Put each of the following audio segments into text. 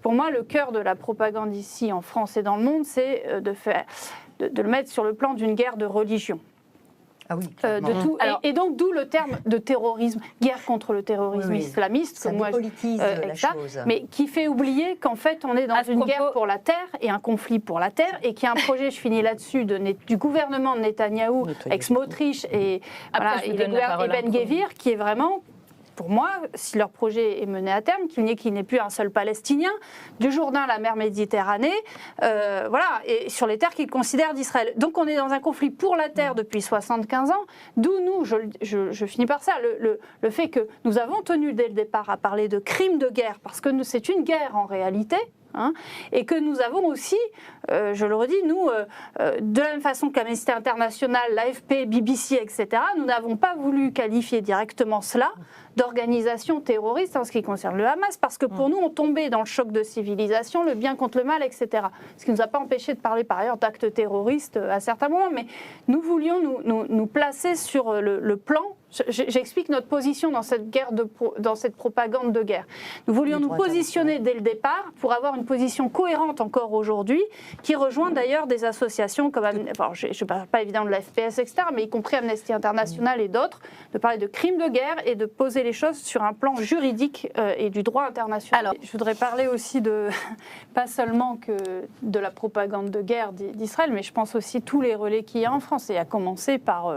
pour moi, le cœur de la propagande ici, en France et dans le monde, c'est de le mettre sur le plan d'une guerre de religion. Ah oui, de tout. Et donc, d'où le terme de terrorisme, guerre contre le terrorisme islamiste. Ça dépolitise la chose. Mais qui fait oublier qu'en fait, on est dans une guerre pour la terre et un conflit pour la terre, et qu'il y a un projet, je finis là-dessus, du gouvernement de Netanyahou, ex-Motrich et Ben-Gvir, qui est vraiment... Pour moi, si leur projet est mené à terme, qu'il n'ait plus un seul Palestinien, du Jourdain à la mer Méditerranée, et sur les terres qu'ils considèrent d'Israël. Donc on est dans un conflit pour la terre depuis 75 ans, d'où nous, je finis par ça, le fait que nous avons tenu dès le départ à parler de crimes de guerre, parce que c'est une guerre en réalité. Et que nous avons aussi, je le redis, nous, de la même façon qu'Amnesty International, l'AFP, BBC, etc., nous n'avons pas voulu qualifier directement cela d'organisation terroriste en ce qui concerne le Hamas, parce que pour nous, on tombait dans le choc de civilisation, le bien contre le mal, etc. Ce qui ne nous a pas empêché de parler par ailleurs d'actes terroristes à certains moments, mais nous voulions nous placer sur le plan. J'explique notre position dans cette guerre dans cette propagande de guerre. Nous voulions nous positionner dès le départ pour avoir une position cohérente encore aujourd'hui, qui rejoint d'ailleurs des associations comme, je ne parle pas évidemment de la FPS, etc., mais y compris Amnesty International et d'autres, de parler de crimes de guerre et de poser les choses sur un plan juridique et du droit international. Alors, je voudrais parler aussi pas seulement que de la propagande de guerre d'Israël, mais je pense aussi tous les relais qu'il y a en France, et à commencer par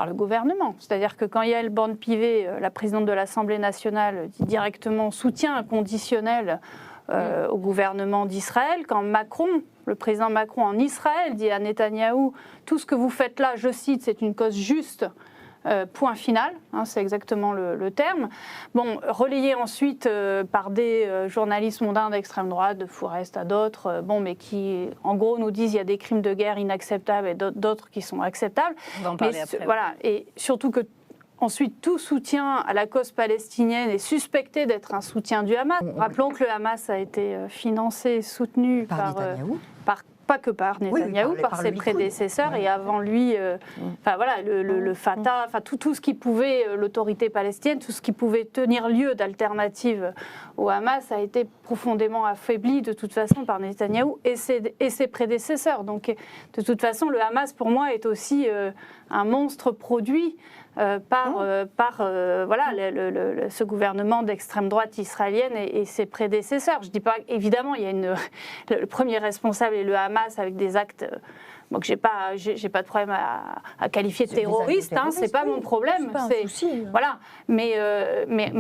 le gouvernement. C'est-à-dire que quand Yael Braun-Pivet, la présidente de l'Assemblée nationale, dit directement soutien inconditionnel au gouvernement d'Israël, quand Macron, le président Macron en Israël, dit à Netanyahou « Tout ce que vous faites là, je cite, c'est une cause juste », point final, c'est exactement le terme. Bon, relayé ensuite par des journalistes mondains d'extrême droite, de Fourest à d'autres, mais qui, en gros, nous disent qu'il y a des crimes de guerre inacceptables et d'autres qui sont acceptables. On va en parler après. Voilà, et surtout que ensuite, tout soutien à la cause palestinienne est suspecté d'être un soutien du Hamas. Rappelons que le Hamas a été financé et soutenu pas que par Netanyahou, par ses prédécesseurs, et avant lui, le Fatah, tout ce qui pouvait, l'autorité palestinienne, tout ce qui pouvait tenir lieu d'alternative au Hamas a été profondément affaibli de toute façon par Netanyahou et ses prédécesseurs. Donc de toute façon, le Hamas pour moi est aussi un monstre produit par ce gouvernement d'extrême droite israélienne et ses prédécesseurs. Je ne dis pas, évidemment, il y a le premier responsable est le Hamas avec des actes que j'ai pas de problème à qualifier de terroriste, c'est pas mon problème. C'est pas un souci. Voilà, mais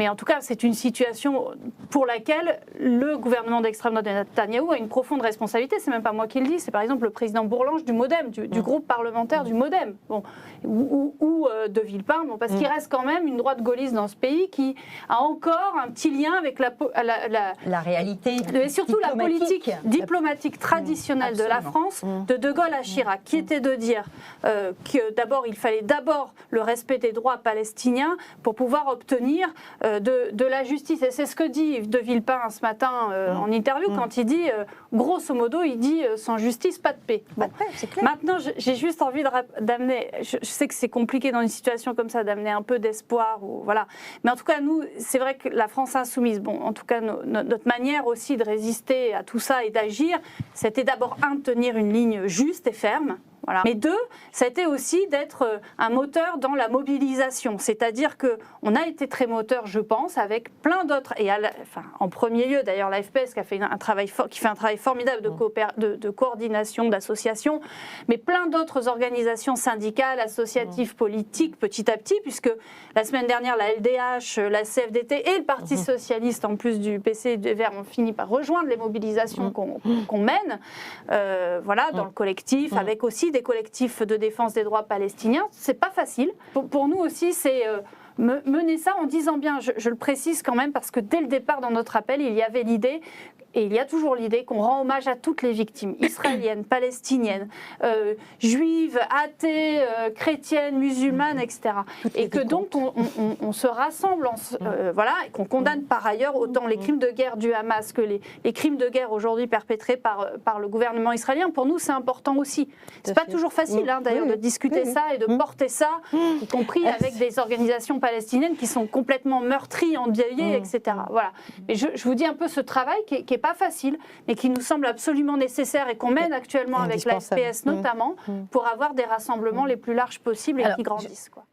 en tout cas, c'est une situation pour laquelle le gouvernement d'extrême droite de Netanyahou a une profonde responsabilité. C'est même pas moi qui le dis, c'est par exemple le président Bourlange du MoDem, du groupe parlementaire du MoDem, ou de Villepin, parce qu'il reste quand même une droite gaulliste dans ce pays qui a encore un petit lien avec la réalité et surtout la politique diplomatique traditionnelle de la France, de Gaulle à Chirac, qui était de dire que d'abord il fallait le respect des droits palestiniens pour pouvoir obtenir de la justice. Et c'est ce que dit de Villepin ce matin en interview quand il dit, grosso modo, il dit sans justice, pas de paix. Bon. C'est clair. Maintenant, j'ai juste envie d'amener, je sais que c'est compliqué dans une situation comme ça d'amener un peu d'espoir, voilà. Mais en tout cas, nous, c'est vrai que la France insoumise, en tout cas, notre manière aussi de résister à tout ça et d'agir, c'était d'abord de tenir une ligne juste et ferme. Voilà. Mais deux, ça a été aussi d'être un moteur dans la mobilisation. C'est-à-dire qu'on a été très moteur, je pense, avec plein d'autres, et en premier lieu d'ailleurs la FPS qui fait un travail formidable de coordination, d'association, mais plein d'autres organisations syndicales, associatives, politiques, petit à petit, puisque la semaine dernière, la LDH, la CFDT et le Parti Socialiste, en plus du PC et des Verts, ont fini par rejoindre les mobilisations qu'on mène dans le collectif, avec aussi des collectifs de défense des droits palestiniens. C'est pas facile. Pour nous aussi, c'est mener ça en disant bien, je le précise quand même, parce que dès le départ dans notre appel, il y avait l'idée, et il y a toujours l'idée, qu'on rend hommage à toutes les victimes, israéliennes, palestiniennes, juives, athées, chrétiennes, musulmanes, etc. Et que donc on se rassemble, et qu'on condamne par ailleurs autant les crimes de guerre du Hamas que les crimes de guerre aujourd'hui perpétrés par le gouvernement israélien. Pour nous, c'est important aussi. C'est pas toujours facile d'ailleurs de discuter ça et de porter ça, y compris avec des organisations palestiniennes qui sont complètement meurtries, endeuillées, etc. Voilà. Mais je vous dis un peu ce travail qui est pas facile, mais qui nous semble absolument nécessaire et qu'on mène actuellement avec la SPS notamment, pour avoir des rassemblements les plus larges possibles et qui grandissent, quoi.